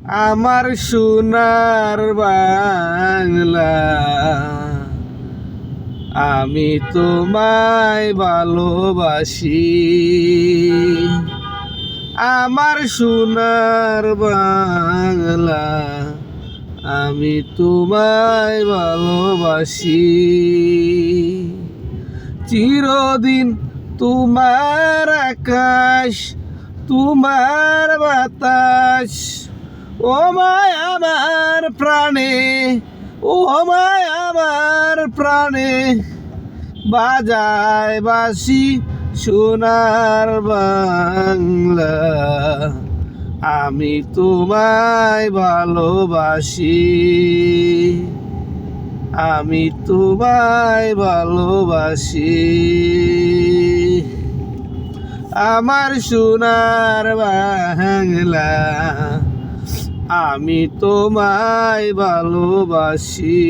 আমার সোনার বাংলা, আমি তোমায় ভালোবাসি। আমার সোনার বাংলা, আমি তোমায় ভালোবাসি। চিরদিন তোমার আকাশ, তোমার বাতাস, ও মায় আমার প্রাণে, ও মায় আমার প্রাণে, বাজায় বাঁশি সোনার বাংলা, আমি তোমায় ভালোবাসি। আমি তোমায় ভালোবাসি। আমার সোনার বাংলা, আমি তোমায় ভালোবাসি।